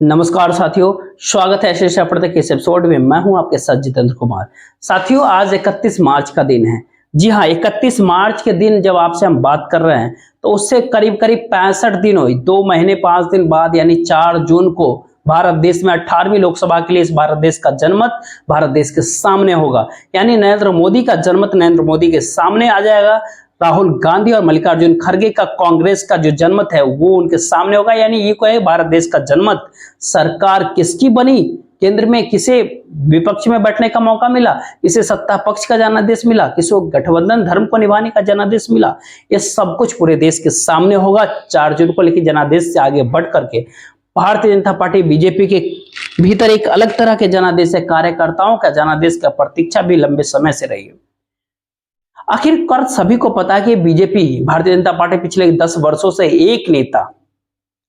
नमस्कार साथियों, स्वागत है ऐसे पढ़ते के इस एपिसोड में। मैं हूं आपके साथ जितेंद्र कुमार। साथियों, आज 31 मार्च का दिन है। जी हां, 31 मार्च के दिन जब आपसे हम बात कर रहे हैं तो उससे करीब करीब 65 दिन हुई, 2 महीने 5 दिन बाद यानी 4 जून को भारत देश में 18वीं लोकसभा के लिए इस भारत देश का जनमत भारत देश के सामने होगा। यानी नरेंद्र मोदी का जनमत नरेंद्र मोदी के सामने आ जाएगा। राहुल गांधी और मल्लिकार्जुन खड़गे का कांग्रेस का जो जनमत है वो उनके सामने होगा। यानी ये कहे भारत देश का जनमत। सरकार किसकी बनी, केंद्र में किसे विपक्ष में बैठने का मौका मिला, किसे सत्ता पक्ष का जनादेश मिला, किसी को गठबंधन धर्म को निभाने का जनादेश मिला, ये सब कुछ पूरे देश के सामने होगा 4 जून को। लेकिन जनादेश से आगे बढ़ करके भारतीय जनता पार्टी बीजेपी के भीतर एक अलग तरह के जनादेश है। कार्यकर्ताओं का जनादेश का प्रतीक्षा भी लंबे समय से रही है। आखिरकार सभी को पता है कि बीजेपी भारतीय जनता पार्टी पिछले 10 वर्षों से एक नेता,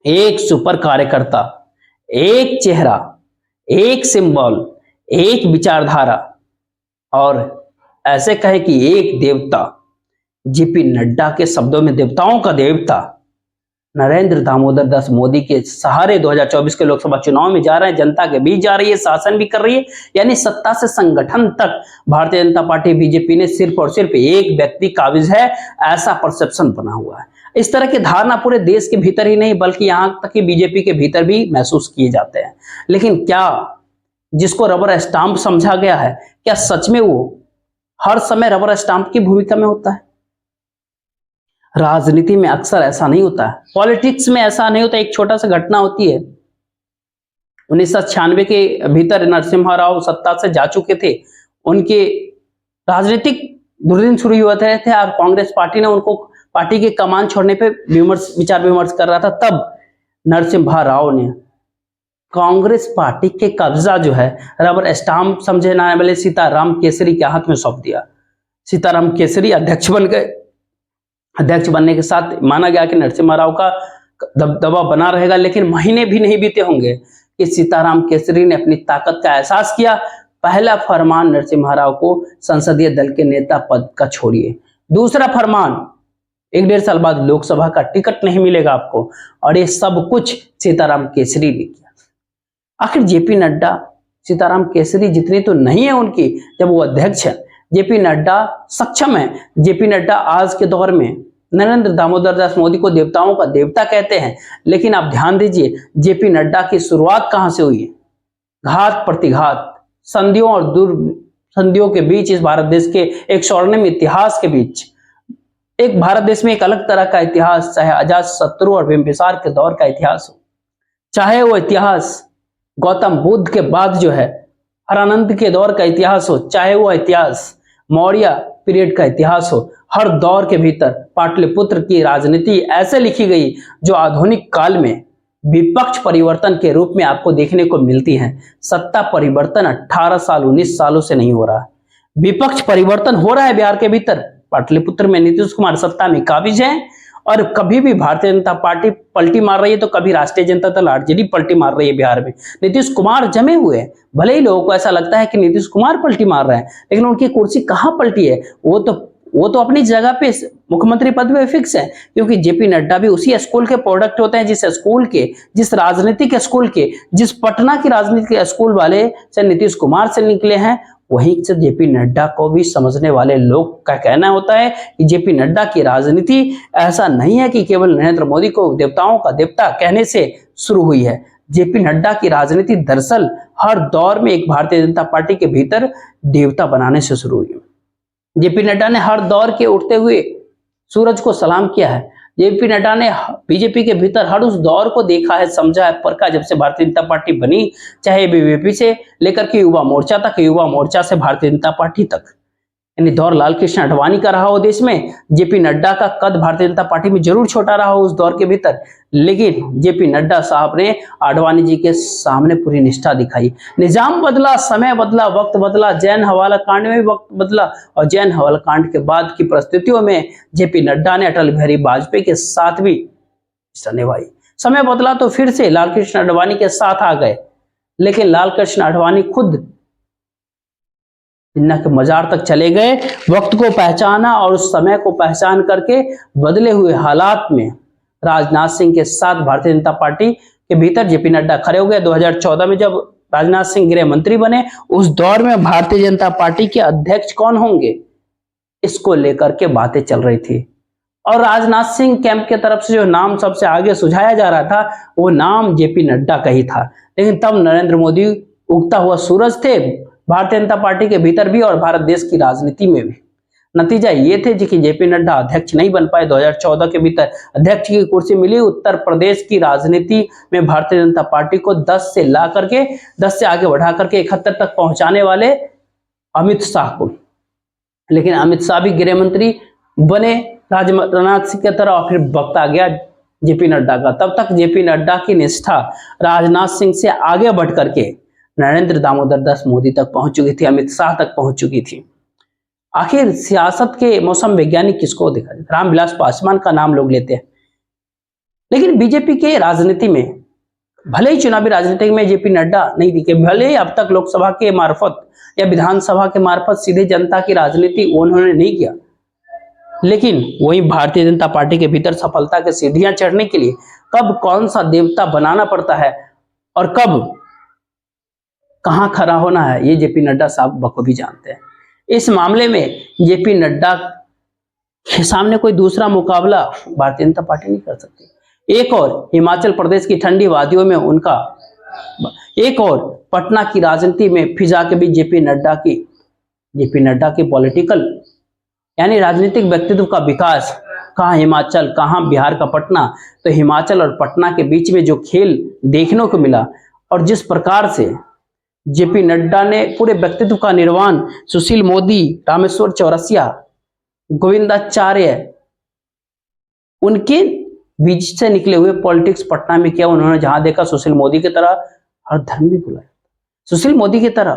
एक सुपर कार्यकर्ता, एक चेहरा, एक सिंबल, एक विचारधारा और ऐसे कहे कि एक देवता, जेपी नड्डा के शब्दों में देवताओं का देवता नरेंद्र दामोदर दास मोदी के सहारे 2024 के लोकसभा चुनाव में जा रहे हैं। जनता के बीच जा रही है, शासन भी कर रही है। यानी सत्ता से संगठन तक भारतीय जनता पार्टी बीजेपी ने सिर्फ और सिर्फ एक व्यक्ति काबिज है, ऐसा परसेप्शन बना हुआ है। इस तरह की धारणा पूरे देश के भीतर ही नहीं बल्कि यहां तक कि बीजेपी के भीतर भी महसूस किए जाते हैं। लेकिन क्या जिसको रबर स्टाम्प समझा गया है, क्या सच में वो हर समय रबर स्टाम्प की भूमिका में होता है? राजनीति में अक्सर ऐसा नहीं होता है, पॉलिटिक्स में ऐसा नहीं होता। एक छोटा सा घटना होती है, 1996 के भीतर नरसिम्हा राव सत्ता से जा चुके थे। उनके राजनीतिक दुर्दिन शुरू हुए थे और कांग्रेस पार्टी ने उनको पार्टी के कमान छोड़ने पे विचार विमर्श कर रहा था। तब नरसिम्हा राव ने कांग्रेस पार्टी के कब्जा जो है रबर स्टाम्प समझे जाने वाले सीताराम केसरी के हाथ में सौंप दिया। सीताराम केसरी अध्यक्ष बन गए। अध्यक्ष बनने के साथ माना गया कि नरसिम्हा राव का दबदबा बना रहेगा। लेकिन महीने भी नहीं बीते होंगे कि सीताराम केसरी ने अपनी ताकत का एहसास किया। पहला फरमान नरसिम्हा राव को संसदीय दल के नेता पद का छोड़िए, दूसरा फरमान 1-1.5 साल बाद लोकसभा का टिकट नहीं मिलेगा आपको। और ये सब कुछ सीताराम केसरी ने किया। आखिर जेपी नड्डा सीताराम केसरी जितनी तो नहीं है उनकी जब वो अध्यक्ष है। जेपी नड्डा सक्षम है। जेपी नड्डा आज के दौर में नरेंद्र दामोदर दास मोदी को देवताओं का देवता कहते हैं। लेकिन आप ध्यान दीजिए, जेपी नड्डा की शुरुआत कहां से हुई है? घात प्रतिघात, संधियों और दुर्संधियों के बीच, इस भारत देश के एक स्वर्णिम इतिहास के बीच, एक भारत देश में एक अलग तरह का इतिहास, चाहे अजात शत्रु और बिंबिसार के दौर का इतिहास हो, चाहे वो इतिहास गौतम बुद्ध के बाद जो है हरानंद के दौर का इतिहास हो, चाहे वो इतिहास मौर्य पीरियड का इतिहास हो, हर दौर के भीतर पाटलिपुत्र की राजनीति ऐसे लिखी गई जो आधुनिक काल में विपक्ष परिवर्तन के रूप में आपको देखने को मिलती है। सत्ता परिवर्तन 18 साल 19 सालों से नहीं हो रहा, विपक्ष परिवर्तन हो रहा है बिहार के भीतर। पाटलिपुत्र में नीतीश कुमार सत्ता में काबिज है और कभी भी भारतीय जनता पार्टी पलटी मार रही है तो कभी राष्ट्रीय जनता दल आरजेडी पलटी मार रही है। बिहार में नीतीश कुमार जमे हुए हैं। भले ही लोगों को ऐसा लगता है कि नीतीश कुमार पलटी मार रहे हैं, लेकिन उनकी कुर्सी कहां पलटी है? वो तो अपनी जगह पे मुख्यमंत्री पद पे फिक्स है। क्योंकि जेपी नड्डा भी उसी स्कूल के प्रोडक्ट होते हैं, जिस स्कूल के, जिस राजनीतिक स्कूल के, जिस पटना की राजनीतिक स्कूल वाले से नीतीश कुमार से निकले हैं, वहीं से जेपी नड्डा को भी समझने वाले लोग का कहना होता है कि जेपी नड्डा की राजनीति ऐसा नहीं है कि केवल नरेंद्र मोदी को देवताओं का देवता कहने से शुरू हुई है। जेपी नड्डा की राजनीति दरअसल हर दौर में एक भारतीय जनता पार्टी के भीतर देवता बनाने से शुरू हुई। जेपी नड्डा ने हर दौर के उठते हुए सूरज को सलाम किया है। जेपी नड्डा ने बीजेपी के भीतर हर उस दौर को देखा है, समझा है, परखा जब से भारतीय जनता पार्टी बनी, चाहे बीजेपी से लेकर के युवा मोर्चा तक, युवा मोर्चा से भारतीय जनता पार्टी तक। यानी दौर लाल कृष्ण आडवाणी का रहा हो देश में। जेपी नड्डा का कद भारतीय जनता पार्टी में जरूर छोटा रहा हो उस दौर के भीतर, लेकिन जेपी नड्डा साहब ने आडवाणी जी के सामने पूरी निष्ठा दिखाई। निजाम बदला, समय बदला, वक्त बदला, जैन हवाला कांड में भी वक्त बदला और जैन हवाला कांड के बाद की परिस्थितियों में जेपी नड्डा ने अटल बिहारी वाजपेयी के साथ भी निष्ठा निभाई। समय बदला तो फिर से लाल कृष्ण आडवाणी के साथ आ गए, लेकिन लाल कृष्ण आडवाणी खुद जिन्ना के मजार तक चले गए, वक्त को पहचाना और उस समय को पहचान करके बदले हुए हालात में राजनाथ सिंह के साथ भारतीय जनता पार्टी के भीतर जेपी नड्डा खड़े हो गए। 2014 में जब राजनाथ सिंह गृह मंत्री बने, उस दौर में भारतीय जनता पार्टी के अध्यक्ष कौन होंगे, इसको लेकर के बातें चल रही थी। और राजनाथ सिंह कैंप के तरफ से जो नाम सबसे आगे सुझाया जा रहा था, वो नाम जेपी नड्डा का ही था। लेकिन तब नरेंद्र मोदी उगता हुआ सूरज थे भारतीय जनता पार्टी के भीतर भी और भारत देश की राजनीति में भी। नतीजा ये थे कि जेपी नड्डा अध्यक्ष नहीं बन पाए। 2014 के भीतर अध्यक्ष की कुर्सी मिली। उत्तर प्रदेश की राजनीति में भारतीय जनता पार्टी को 10 से ला करके 10 से आगे बढ़ा करके 71 तक पहुंचाने वाले अमित शाह को। लेकिन अमित शाह भी गृह मंत्री बने राजनाथ सिंह की तरह, और फिर वक्त आ गया जेपी नड्डा का। तब तक जेपी नड्डा की निष्ठा राजनाथ सिंह से आगे बढ़ करके नरेंद्र दामोदर दास मोदी तक पहुंच चुकी थी, अमित शाह तक पहुंच चुकी थी। आखिर सियासत के मौसम वैज्ञानिक किसको देखा जाए, रामविलास पासवान का नाम लोग लेते हैं। लेकिन बीजेपी के राजनीति में, भले ही चुनावी राजनीति में जेपी नड्डा नहीं दिखे, भले ही अब तक लोकसभा के मार्फत या विधानसभा के मार्फत सीधे जनता की राजनीति उन्होंने नहीं किया, लेकिन वही भारतीय जनता पार्टी के भीतर सफलता के सीढ़ियां चढ़ने के लिए कब कौन सा देवता बनाना पड़ता है और कब कहां खड़ा होना है, ये जेपी नड्डा साहब बखूबी जानते हैं। इस मामले में जेपी नड्डा के सामने कोई दूसरा मुकाबला भारतीय जनता पार्टी नहीं कर सकती। एक और हिमाचल प्रदेश की ठंडी वादियों में उनका, एक और पटना की राजनीति में फिजा के भी जेपी नड्डा की पॉलिटिकल यानी राजनीतिक व्यक्तित्व का विकास, कहां हिमाचल कहां बिहार का पटना। तो हिमाचल और पटना के बीच में जो खेल देखने को मिला और जिस प्रकार से जेपी नड्डा ने पूरे व्यक्तित्व का निर्माण सुशील मोदी, रामेश्वर चौरसिया, गोविंदाचार्य, उनके बीच से निकले हुए पॉलिटिक्स पटना में किया। उन्होंने जहां देखा सुशील मोदी की तरह हर धर्म में बुलाया, सुशील मोदी की तरह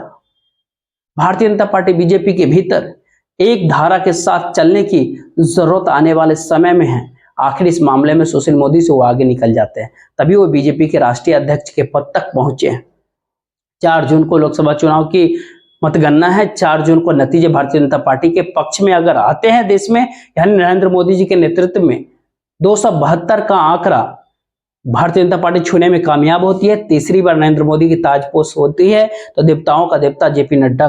भारतीय जनता पार्टी बीजेपी के भीतर एक धारा के साथ चलने की जरूरत आने वाले समय में है। आखिर इस मामले में सुशील मोदी से वो आगे निकल जाते हैं, तभी वो बीजेपी के राष्ट्रीय अध्यक्ष के पद तक पहुंचे हैं। 4 जून को लोकसभा चुनाव की मतगणना है। 4 जून को नतीजे भारतीय जनता पार्टी के पक्ष में अगर आते हैं देश में, यानी नरेंद्र मोदी जी के नेतृत्व में 272 का आंकड़ा भारतीय जनता पार्टी छूने में कामयाब होती है, तीसरी बार नरेंद्र मोदी की ताजपोश होती है, तो देवताओं का देवता जेपी नड्डा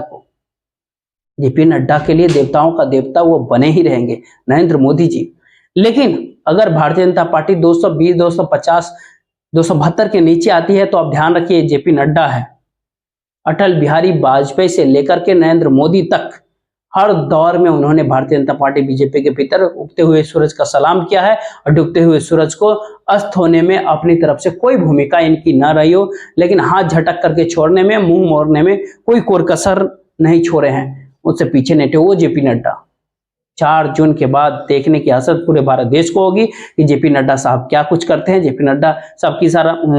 के लिए देवताओं का देवता वो बने ही रहेंगे, नरेंद्र मोदी जी। लेकिन अगर भारतीय जनता पार्टी 220, 250, 272 के नीचे आती है, तो आप ध्यान रखिए जेपी नड्डा है, अटल बिहारी वाजपेयी से लेकर के नरेंद्र मोदी तक हर दौर में उन्होंने भारतीय जनता पार्टी बीजेपी के भीतर उगते हुए सूरज का सलाम किया है और डूबते हुए सूरज को अस्त होने में अपनी तरफ से कोई भूमिका इनकी ना रही हो, लेकिन हाथ झटक करके छोड़ने में, मुंह मोड़ने में कोई कोर-कसर नहीं छोड़े हैं, उससे पीछे नहीं हटे वो जेपी नड्डा। 4 जून के बाद देखने की आसत पूरे भारत देश को होगी कि जेपी नड्डा साहब क्या कुछ करते हैं। जेपी नड्डा साहब की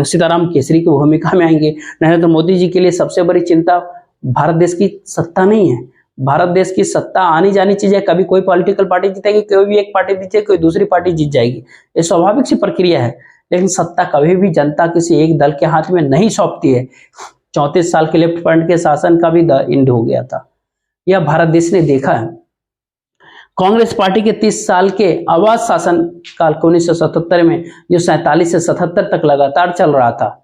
सीताराम केसरी की भूमिका में आएंगे। नरेंद्र मोदी जी के लिए सबसे बड़ी चिंता भारत देश की सत्ता नहीं है, भारत देश की सत्ता आनी जानी चीज है। कभी कोई पॉलिटिकल पार्टी जीतेगी, कोई भी एक पार्टी जीते, कोई दूसरी पार्टी जीत जाएगी, ये स्वाभाविक सी प्रक्रिया है। लेकिन सत्ता कभी भी जनता किसी एक दल के हाथ में नहीं सौंपती है। 34 साल के लेफ्ट फ्रंट के शासन का भी एंड हो गया था, यह भारत देश ने देखा है। कांग्रेस पार्टी के 30 साल के अवैध शासन काल 1977 में जो 47 से 77 तक लगातार चल रहा था,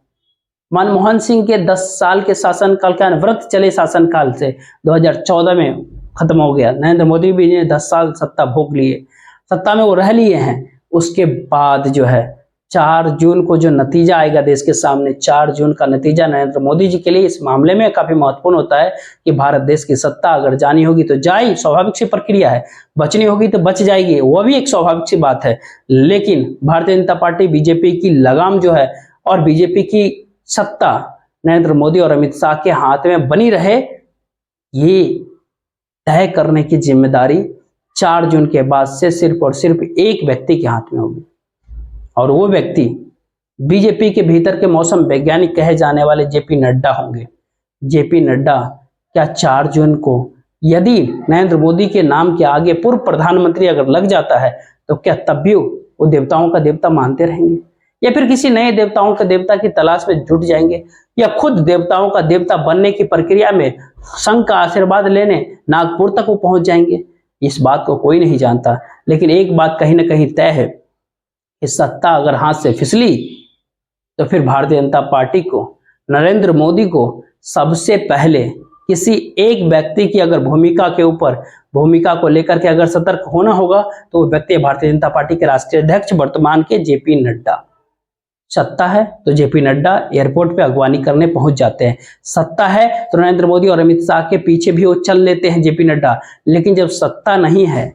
मनमोहन सिंह के 10 साल के शासनकाल का अनवरत चले शासनकाल से 2014 में खत्म हो गया। नरेंद्र मोदी भी ने 10 साल सत्ता भोग लिए, सत्ता में वो रह लिए हैं। उसके बाद जो है 4 जून को जो नतीजा आएगा देश के सामने, 4 जून का नतीजा नरेंद्र मोदी जी के लिए इस मामले में काफी महत्वपूर्ण होता है कि भारत देश की सत्ता अगर जानी होगी तो जाए, स्वाभाविक सी प्रक्रिया है, बचनी होगी तो बच जाएगी, वह भी एक स्वाभाविक सी बात है। लेकिन भारतीय जनता पार्टी बीजेपी की लगाम जो है और बीजेपी की सत्ता नरेंद्र मोदी और अमित शाह के हाथ में बनी रहे, ये तय करने की जिम्मेदारी 4 जून के बाद से सिर्फ और सिर्फ एक व्यक्ति के हाथ में होगी, और वो व्यक्ति बीजेपी के भीतर के मौसम वैज्ञानिक कहे जाने वाले जेपी नड्डा होंगे। जेपी नड्डा क्या 4 जून को यदि नरेंद्र मोदी के नाम के आगे पूर्व प्रधानमंत्री अगर लग जाता है, तो क्या तब भी वो देवताओं का देवता मानते रहेंगे, या फिर किसी नए देवताओं के देवता की तलाश में जुट जाएंगे, या खुद देवताओं का देवता बनने की प्रक्रिया में संघ का आशीर्वाद लेने नागपुर तक वो पहुंच जाएंगे? इस बात को कोई नहीं जानता। लेकिन एक बात कहीं ना कहीं तय है कि सत्ता अगर हाथ से फिसली तो फिर भारतीय जनता पार्टी को, नरेंद्र मोदी को सबसे पहले किसी एक व्यक्ति की अगर भूमिका को लेकर के अगर सतर्क होना होगा तो वो व्यक्ति भारतीय जनता पार्टी के राष्ट्रीय अध्यक्ष वर्तमान के जेपी नड्डा। सत्ता है तो जेपी नड्डा एयरपोर्ट पे अगवानी करने पहुंच जाते हैं, सत्ता है तो नरेंद्र मोदी और अमित शाह के पीछे भी वो चल लेते हैं जेपी नड्डा। लेकिन जब सत्ता नहीं है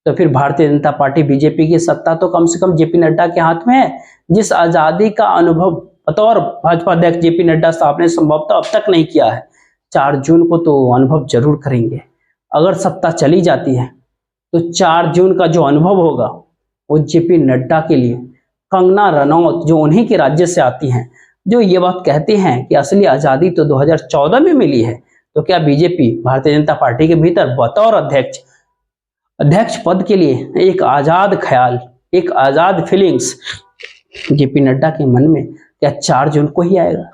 तो फिर भारतीय जनता पार्टी बीजेपी की सत्ता तो कम से कम जेपी नड्डा के हाथ में है। जिस आजादी का अनुभव बतौर भाजपा अध्यक्ष जेपी नड्डा साहब ने संभवतः अब तक नहीं किया है, 4 जून को तो अनुभव जरूर करेंगे। अगर सत्ता चली जाती है तो 4 जून का जो अनुभव होगा वो जेपी नड्डा के लिए, कंगना रनौत जो उन्हीं के राज्य से आती हैं, जो ये बात कहते हैं कि असली आजादी तो 2014 में मिली है, तो क्या बीजेपी भारतीय जनता पार्टी के भीतर बतौर अध्यक्ष पद के लिए एक आजाद ख्याल, एक आजाद फीलिंग्स जेपी नड्डा के मन में क्या 4 जून को ही आएगा?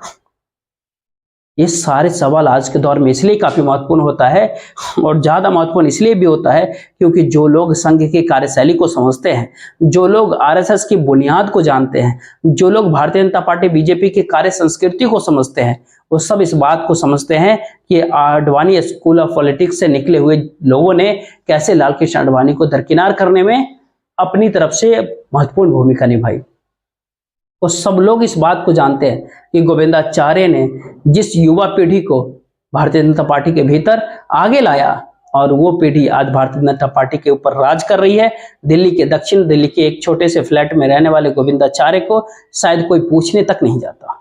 ये सारे सवाल आज के दौर में इसलिए काफी महत्वपूर्ण होता है, और ज्यादा महत्वपूर्ण इसलिए भी होता है क्योंकि जो लोग संघ की कार्यशैली को समझते हैं, जो लोग आरएसएस की बुनियाद को जानते हैं, जो लोग भारतीय जनता पार्टी बीजेपी की कार्य संस्कृति को समझते हैं, वो सब इस बात को समझते हैं कि आडवाणी स्कूल ऑफ पॉलिटिक्स से निकले हुए लोगों ने कैसे लाल कृष्ण आडवाणी को दरकिनार करने में अपनी तरफ से महत्वपूर्ण भूमिका निभाई। तो सब लोग इस बात को जानते हैं कि गोविंदाचार्य ने जिस युवा पीढ़ी को भारतीय जनता पार्टी के भीतर आगे लाया, और वो पीढ़ी आज भारतीय जनता पार्टी के ऊपर राज कर रही है। दिल्ली के दक्षिण दिल्ली के एक छोटे से फ्लैट में रहने वाले गोविंदाचार्य को शायद कोई पूछने तक नहीं जाता।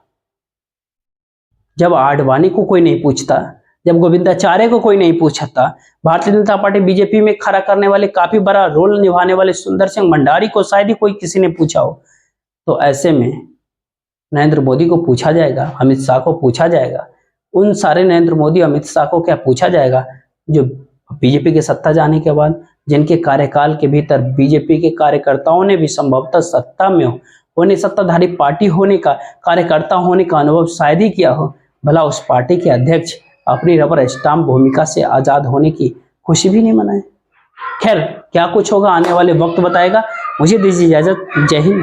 जब आडवाणी को कोई नहीं पूछता, जब गोविंदाचार्य को कोई नहीं पूछता, भारतीय जनता पार्टी बीजेपी में खड़ा करने वाले काफी बड़ा रोल निभाने वाले सुंदर सिंह भंडारी को शायद ही कोई किसी ने पूछा हो, तो ऐसे में नरेंद्र मोदी को पूछा जाएगा, अमित शाह को पूछा जाएगा। उन सारे नरेंद्र मोदी अमित शाह को क्या पूछा जाएगा जो बीजेपी के सत्ता जाने के बाद, जिनके कार्यकाल के भीतर बीजेपी के कार्यकर्ताओं ने भी संभवतः सत्ता में होने, सत्ताधारी पार्टी होने का, कार्यकर्ता होने का अनुभव शायद ही किया हो, भला उस पार्टी के अध्यक्ष अपनी रबर स्टाम्प भूमिका से आजाद होने की खुशी भी नहीं मनाए। खैर क्या कुछ होगा आने वाले वक्त बताएगा। मुझे दीजिए इजाजत। जय हिंद।